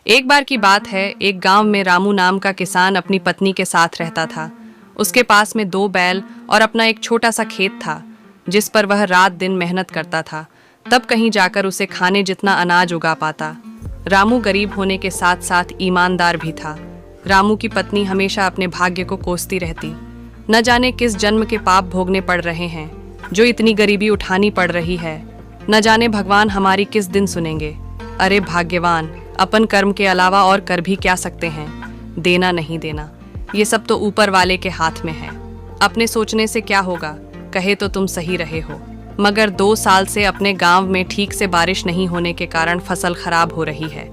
एक बार की बात है, एक गांव में रामू नाम का किसान अपनी पत्नी के साथ रहता था। उसके पास में 2 बैल और अपना एक छोटा सा खेत था, जिस पर वह रात दिन मेहनत करता था, तब कहीं जाकर उसे खाने जितना अनाज उगा पाता। रामू गरीब होने के साथ साथ ईमानदार भी था। रामू की पत्नी हमेशा अपने भाग्य को कोसती रहती। न जाने किस जन्म के पाप भोगने पड़ रहे हैं, जो इतनी गरीबी उठानी पड़ रही है। न जाने भगवान हमारी किस दिन सुनेंगे। अरे भाग्यवान, अपन कर्म के अलावा और कर भी क्या सकते हैं। देना नहीं देना, ये सब तो ऊपर वाले के हाथ में है। अपने सोचने से क्या होगा, कहे तो तुम सही रहे हो। मगर 2 साल से अपने गांव में ठीक से बारिश नहीं होने के कारण फसल खराब हो रही है।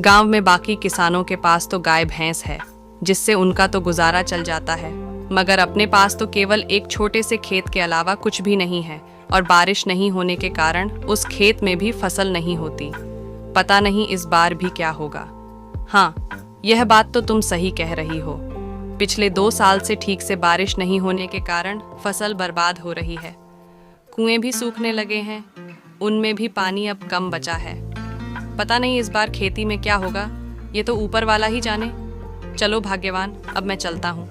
गांव में बाकी किसानों के पास तो गाय भैंस है, जिससे उनका तो गुजारा चल जाता है, मगर अपने पास तो केवल एक छोटे से खेत के अलावा कुछ भी नहीं है। और बारिश नहीं होने के कारण उस खेत में भी फसल नहीं होती। पता नहीं इस बार भी क्या होगा। हाँ, यह बात तो तुम सही कह रही हो। पिछले 2 साल से ठीक से बारिश नहीं होने के कारण फसल बर्बाद हो रही है। कुएं भी सूखने लगे हैं, उनमें भी पानी अब कम बचा है। पता नहीं इस बार खेती में क्या होगा, ये तो ऊपर वाला ही जाने। चलो भाग्यवान, अब मैं चलता हूँ।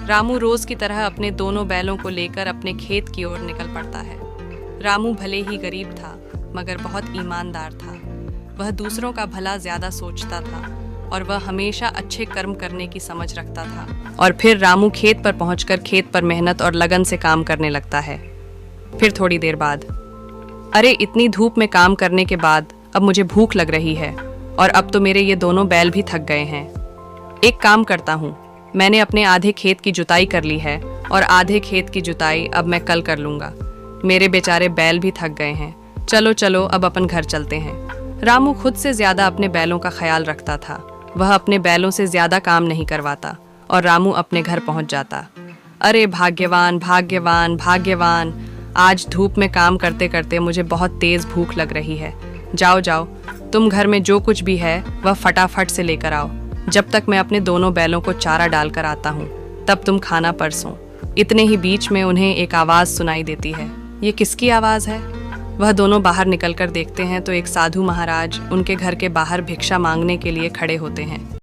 रामू रोज की तरह अपने दोनों बैलों को लेकर अपने खेत की ओर निकल पड़ता है। रामू भले ही गरीब था, मगर बहुत ईमानदार था। वह दूसरों का भला ज्यादा सोचता था और वह हमेशा अच्छे कर्म करने की समझ रखता था। और फिर रामू खेत पर पहुंचकर खेत पर मेहनत और लगन से काम करने लगता है। फिर थोड़ी देर बाद, अरे इतनी धूप में काम करने के बाद अब मुझे भूख लग रही है, और अब तो मेरे ये दोनों बैल भी थक गए हैं। एक काम करता हूँ, मैंने अपने आधे खेत की जुताई कर ली है और आधे खेत की जुताई अब मैं कल कर लूँगा। मेरे बेचारे बैल भी थक गए हैं। चलो चलो, अब अपन घर चलते हैं। रामू खुद से ज्यादा अपने बैलों का ख्याल रखता था। वह अपने बैलों से ज्यादा काम नहीं करवाता और रामू अपने घर पहुंच जाता। अरे भाग्यवान भाग्यवान भाग्यवान, आज धूप में काम करते करते मुझे बहुत तेज भूख लग रही है। जाओ जाओ, तुम घर में जो कुछ भी है वह फटाफट से लेकर आओ। जब तक मैं अपने दोनों बैलों को चारा डालकर आता हूँ, तब तुम खाना परसों। इतने ही बीच में उन्हें एक आवाज़ सुनाई देती है। ये किसकी आवाज़ है? वह दोनों बाहर निकलकर देखते हैं तो एक साधु महाराज उनके घर के बाहर भिक्षा मांगने के लिए खड़े होते हैं।